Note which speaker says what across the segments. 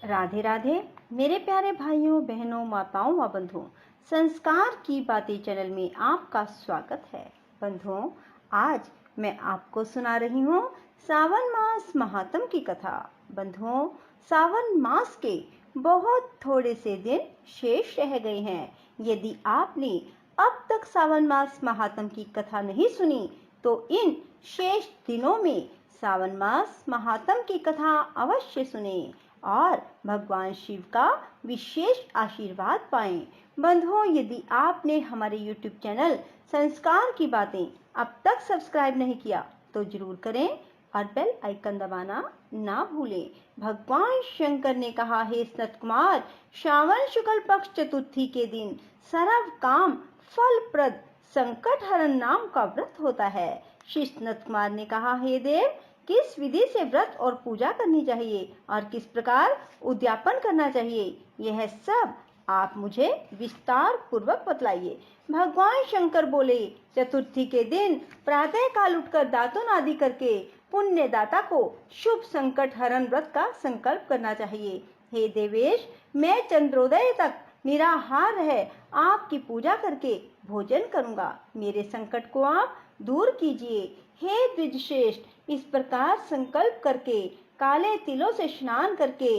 Speaker 1: राधे राधे मेरे प्यारे भाइयों बहनों माताओं व बंधुओं, संस्कार की बातें चैनल में आपका स्वागत है। बंधुओं, आज मैं आपको सुना रही हूँ सावन मास महात्म की कथा। बंधुओं, सावन मास के बहुत थोड़े से दिन शेष रह गए हैं। यदि आपने अब तक सावन मास महात्म की कथा नहीं सुनी तो इन शेष दिनों में सावन मास महात्म की कथा अवश्य सुने और भगवान शिव का विशेष आशीर्वाद पाएं। बंधुओं, यदि आपने हमारे YouTube चैनल संस्कार की बातें अब तक सब्सक्राइब नहीं किया तो जरूर करें और बेल आइकन दबाना ना भूलें। भगवान शंकर ने कहा, हे सनत कुमार, श्रावण शुक्ल पक्ष चतुर्थी के दिन सर्व काम फलप्रद संकट हरण नाम का व्रत होता है। श्री सनत कुमार ने कहा, हे देव, किस विधि से व्रत और पूजा करनी चाहिए और किस प्रकार उद्यापन करना चाहिए, यह सब आप मुझे विस्तार पूर्वक बतलाइए। भगवान शंकर बोले, चतुर्थी के दिन प्रातः काल उठकर दातुन आदि करके पुण्य दाता को शुभ संकट हरण व्रत का संकल्प करना चाहिए। हे देवेश, मैं चंद्रोदय तक निराहार रह आपकी पूजा करके भोजन करूंगा। मेरे संकट को आप दूर कीजिए। हे द्विजश्रेष्ठ, इस प्रकार संकल्प करके काले तिलों से स्नान करके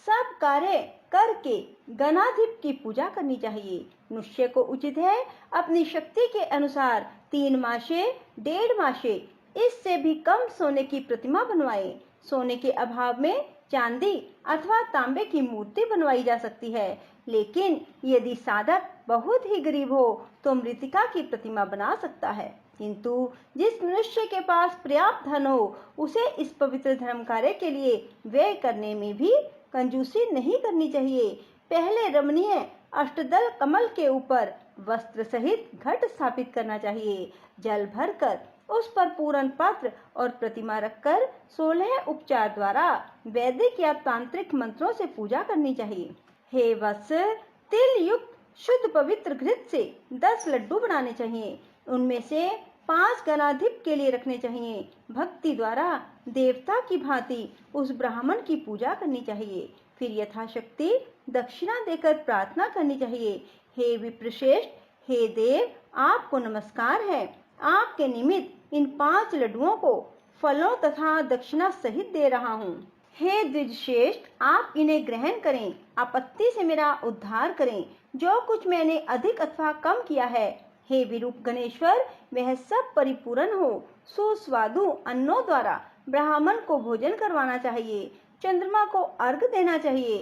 Speaker 1: सब कार्य करके गणाधिप की पूजा करनी चाहिए। मनुष्य को उचित है अपनी शक्ति के अनुसार 3 मासे 1.5 मासे इससे भी कम सोने की प्रतिमा बनवाए। सोने के अभाव में चांदी अथवा तांबे की मूर्ति बनवाई जा सकती है, लेकिन यदि साधक बहुत ही गरीब हो तो मृतिका की प्रतिमा बना सकता है। किंतु जिस मनुष्य के पास पर्याप्त धन हो उसे इस पवित्र धर्म कार्य के लिए व्यय करने में भी कंजूसी नहीं करनी चाहिए। पहले रमणीय अष्टदल कमल के ऊपर वस्त्र सहित घट स्थापित करना चाहिए। जल भरकर उस पर पूर्ण पात्र और प्रतिमा रखकर 16 उपचार द्वारा वैदिक या तांत्रिक मंत्रों से पूजा करनी चाहिए। हे वत्स, तिल युक्त शुद्ध पवित्र घृत से 10 लड्डू बनाने चाहिए। उनमें से 5 गणाधिप के लिए रखने चाहिए। भक्ति द्वारा देवता की भांति उस ब्राह्मण की पूजा करनी चाहिए। फिर यथाशक्ति दक्षिणा देकर प्रार्थना करनी चाहिए। हे विप्रश्रेष्ठ, हे देव, आपको नमस्कार है। आपके निमित्त इन 5 लड्डुओं को फलों तथा दक्षिणा सहित दे रहा हूँ। हे द्विजश्रेष्ठ, आप इन्हें ग्रहण करें, आपत्ति से मेरा उद्धार करें। जो कुछ मैंने अधिक अथवा कम किया है, हे विरूप गणेश्वर, वह सब परिपूर्ण हो। सुस्वादु अन्नों द्वारा ब्राह्मण को भोजन करवाना चाहिए। चंद्रमा को अर्घ देना चाहिए।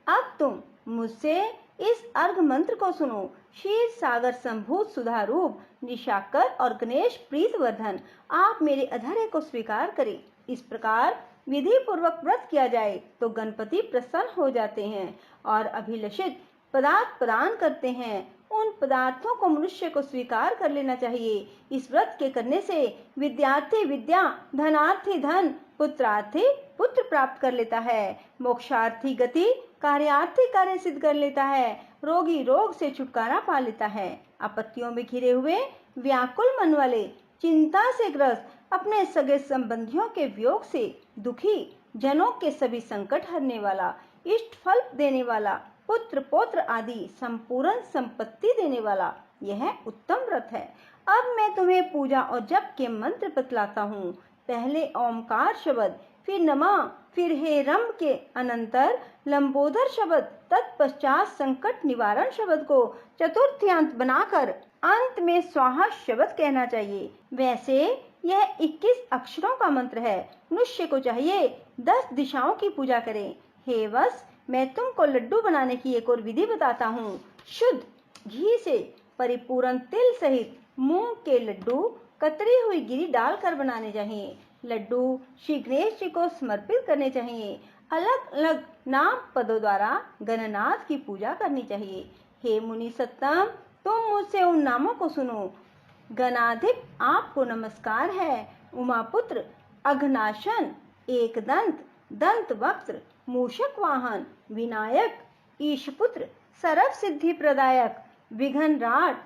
Speaker 1: अब तुम मुझसे इस अर्घ मंत्र को सुनो। क्षीर सागर संभूत सुधारूप निशाकर और गणेश प्रीतवर्धन, आप मेरे अधर्य को स्वीकार करें। इस प्रकार विधि पूर्वक व्रत किया जाए तो गणपति प्रसन्न हो जाते हैं और अभिलषित पदार्थ प्रदान करते हैं। उन पदार्थों को मनुष्य को स्वीकार कर लेना चाहिए। इस व्रत के करने से विद्यार्थी विद्या, धनार्थी धन, पुत्रार्थी पुत्र प्राप्त कर लेता है, मोक्षार्थी गति, कार्यार्थी कार्य सिद्ध कर लेता है, रोगी रोग से छुटकारा पा लेता है। आपत्तियों में घिरे हुए व्याकुल मन वाले, चिंता से ग्रस्त, अपने सगे संबंधियों के वियोग से दुखी जनों के सभी संकट हरने वाला, इष्ट फल देने वाला, पुत्र पौत्र आदि संपूर्ण संपत्ति देने वाला यह उत्तम व्रत है। अब मैं तुम्हें पूजा और जप के मंत्र बतलाता हूँ। पहले ओमकार शब्द, फिर नमः, फिर हे रंभ के अनंतर लंबोदर शब्द, तत्पश्चात संकट निवारण शब्द को चतुर्थ्यांत बनाकर अंत में स्वाहा शब्द कहना चाहिए। वैसे यह 21 अक्षरों का मंत्र है। मनुष्य को चाहिए 10 दिशाओं की पूजा करें। हे वत्स, मैं तुमको लड्डू बनाने की एक और विधि बताता हूँ। शुद्ध घी से परिपूर्ण तिल सहित मूंग के लड्डू कतरी हुई गिरी डालकर बनाने चाहिए। लड्डू श्री गणेश जी को समर्पित करने चाहिए। अलग अलग नाम पदों द्वारा गणनाथ की पूजा करनी चाहिए। हे मुनि सत्तम, तुम मुझसे उन नामों को सुनो। गणाधिप, आपको नमस्कार है। उमापुत्र, अघनाशन, एकदंत, दंत वक्त्र, मूषक वाहन, विनायक, ईशपुत्र, सर्व सिद्धि प्रदायक, विघ्नराट,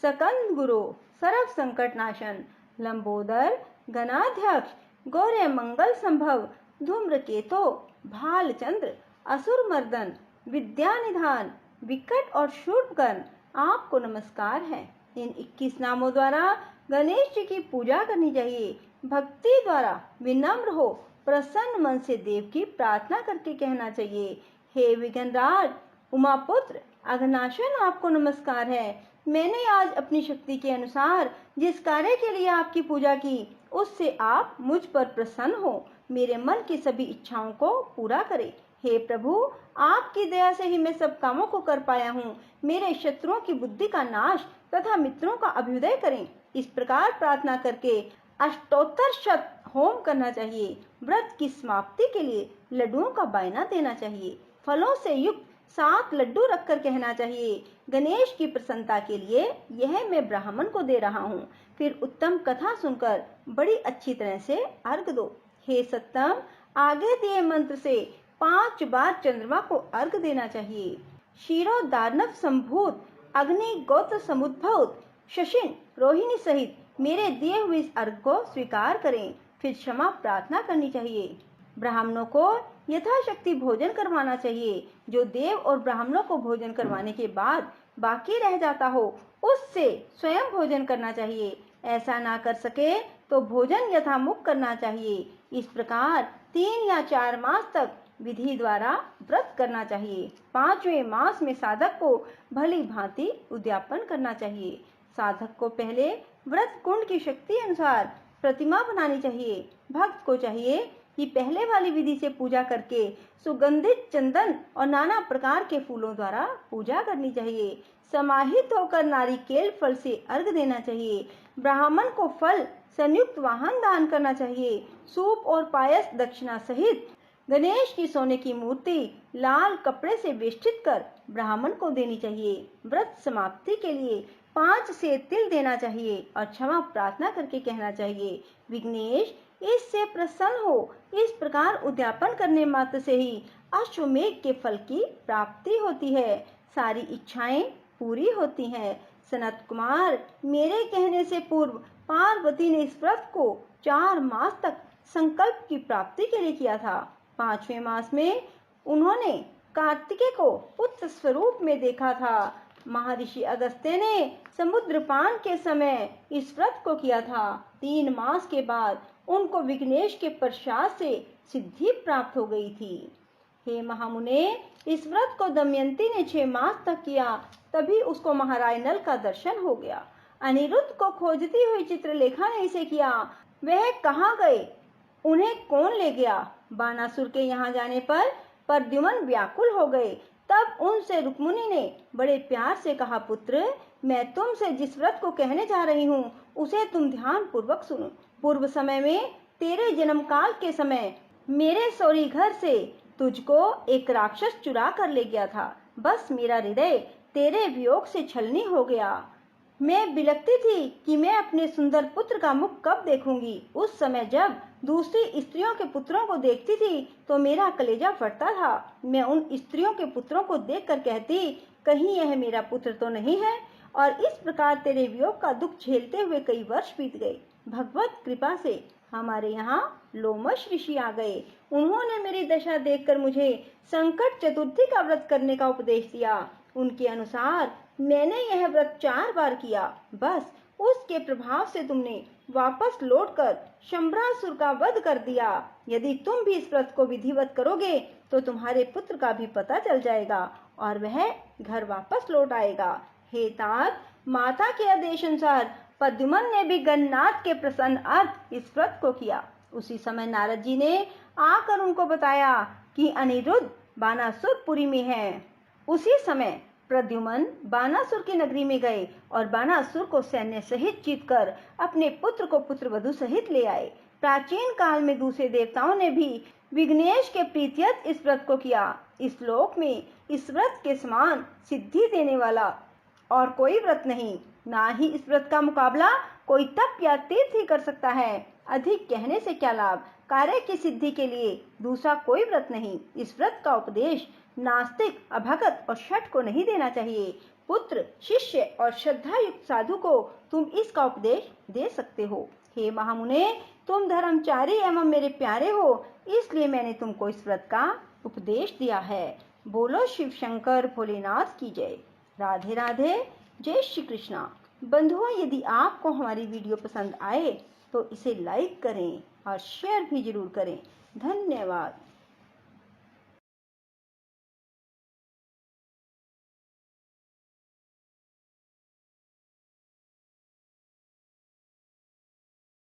Speaker 1: सकंद गुरु, सर्व संकट नाशन, लंबोदर, गणाध्यक्ष, गौर्य मंगल संभव, धूम्रकेतो, भालचंद्र, असुर मर्दन, विद्या निधान, विकट और शूर्पकर्ण, आपको नमस्कार है। इन 21 नामों द्वारा गणेश जी की पूजा करनी चाहिए। भक्ति द्वारा विनम्र हो प्रसन्न मन से देव की प्रार्थना करके कहना चाहिए, हे विघ्नराज उमापुत्र अघनाशन, आपको नमस्कार है। मैंने आज अपनी शक्ति के अनुसार जिस कार्य के लिए आपकी पूजा की, उससे आप मुझ पर प्रसन्न हो, मेरे मन की सभी इच्छाओं को पूरा करें। हे प्रभु, आपकी दया से ही मैं सब कामों को कर पाया हूँ। मेरे शत्रुओं की बुद्धि का नाश तथा मित्रों का अभ्युदय करें। इस प्रकार प्रार्थना करके अष्टोत्तर शत होम करना चाहिए। व्रत की समाप्ति के लिए लड्डुओं का बायना देना चाहिए। फलों से युक्त 7 लड्डू रखकर कहना चाहिए, गणेश की प्रसन्नता के लिए यह मैं ब्राह्मण को दे रहा हूँ। फिर उत्तम कथा सुनकर बड़ी अच्छी तरह से अर्घ दो। हे सत्तम, आगे दिए मंत्र से 5 बार चंद्रमा को अर्घ देना चाहिए। क्षीरो दानव संभूत अग्नि गोत्र समुद्भूत शशिन रोहिणी सहित मेरे दिए हुए इस अर्घ को स्वीकार करें। फिर क्षमा प्रार्थना करनी चाहिए। ब्राह्मणों को यथाशक्ति भोजन करवाना चाहिए। जो देव और ब्राह्मणों को भोजन करवाने के बाद बाकी रह जाता हो, उससे स्वयं भोजन करना चाहिए। ऐसा ना कर सके तो भोजन यथामुख करना चाहिए। इस प्रकार 3 या 4 मास तक विधि द्वारा व्रत करना चाहिए। 5वें मास में साधक को भली भांति उद्यापन करना चाहिए। साधक को पहले व्रत कुंड की शक्ति अनुसार प्रतिमा बनानी चाहिए। भक्त को चाहिए कि पहले वाली विधि से पूजा करके सुगंधित चंदन और नाना प्रकार के फूलों द्वारा पूजा करनी चाहिए। समाहित होकर नारिकेल फल से अर्घ देना चाहिए। ब्राह्मण को फल संयुक्त वाहन दान करना चाहिए। सूप और पायस दक्षिणा सहित गणेश की सोने की मूर्ति लाल कपड़े से वेष्टित कर ब्राह्मण को देनी चाहिए। व्रत समाप्ति के लिए 5 से तिल देना चाहिए और क्षमा प्रार्थना करके कहना चाहिए, विघ्नेश इससे प्रसन्न हो। इस प्रकार उद्यापन करने मात्र से ही अश्वमेघ के फल की प्राप्ति होती है, सारी इच्छाएं पूरी होती हैं। सनत कुमार, मेरे कहने से पूर्व पार्वती ने इस व्रत को 4 मास तक संकल्प की प्राप्ति के लिए किया था। 5वें मास में उन्होंने कार्तिकेय को पुत्र स्वरूप में देखा था। महर्षि अगस्त्य ने समुद्रपान के समय इस व्रत को किया था। 3 मास के बाद उनको विघ्नेश के प्रसाद से सिद्धि प्राप्त हो गई थी। हे महामुने, इस व्रत को दमयंती ने 6 मास तक किया, तभी उसको महाराज नल का दर्शन हो गया। अनिरुद्ध को खोजती हुई चित्रलेखा ने इसे किया। वह कहाँ गए, उन्हें कौन ले गया? बानासुर के यहाँ जाने पर प्रद्युम्न व्याकुल हो गए। तब उनसे रुक्मिणी ने बड़े प्यार से कहा, पुत्र, मैं तुमसे जिस व्रत को कहने जा रही हूँ उसे तुम ध्यान पूर्वक सुनो। पूर्व समय में तेरे जन्म काल के समय मेरे सौरी घर से तुझको एक राक्षस चुरा कर ले गया था। बस मेरा हृदय तेरे वियोग से छलनी हो गया। मैं बिलखती थी कि मैं अपने सुंदर पुत्र का मुख कब देखूंगी। उस समय जब दूसरी स्त्रियों के पुत्रों को देखती थी तो मेरा कलेजा फटता था। मैं उन स्त्रियों के पुत्रों को देखकर कहती, कहीं यह मेरा पुत्र तो नहीं है। और इस प्रकार तेरे वियोग का दुख झेलते हुए कई वर्ष बीत गए। भगवत कृपा से हमारे यहाँ लोमश ऋषि आ गए। उन्होंने मेरी दशा देखकर मुझे संकट चतुर्थी का व्रत करने का उपदेश दिया। उनके अनुसार मैंने यह व्रत 4 बार किया। बस उसके प्रभाव से तुमने वापस लौटकर शंबरासुर का वध कर दिया। यदि तुम भी इस व्रत को विधिवत करोगे तो तुम्हारे पुत्र का भी पता चल जाएगा और वह घर वापस लौट आएगा। हे तात, माता के आदेश अनुसार प्रद्युम्न ने भी गणनाथ के प्रसन्न अर्थ इस व्रत को किया। उसी समय नारद जी ने आकर उनको बताया कि अनिरुद्ध बानासुरपुरी में है। उसी समय प्रद्युम्न बानासुर की नगरी में गए और बानासुर को सैन्य सहित जीतकर अपने पुत्र को पुत्रवधु सहित ले आए। प्राचीन काल में दूसरे देवताओं ने भी विघ्नेश के प्रीत्यर्थ इस व्रत को किया। इस लोक में इस व्रत के समान सिद्धि देने वाला और कोई व्रत नहीं, ना ही इस व्रत का मुकाबला कोई तप या तीर्थ ही कर सकता है। अधिक कहने से क्या लाभ, कार्य की सिद्धि के लिए दूसरा कोई व्रत नहीं। इस व्रत का उपदेश नास्तिक, अभगत और शठ को नहीं देना चाहिए। पुत्र, शिष्य और श्रद्धा युक्त साधु को तुम इसका उपदेश दे सकते हो। हे महामुने, तुम धर्मचारी एवं मेरे प्यारे हो, इसलिए मैंने तुमको इस व्रत का उपदेश दिया है। बोलो शिव शंकर भोलेनाथ की जय। राधे राधे, जय श्री कृष्णा। बंधुओं, यदि आपको हमारी वीडियो पसंद आए तो इसे लाइक करें और शेयर भी जरूर करें। धन्यवाद।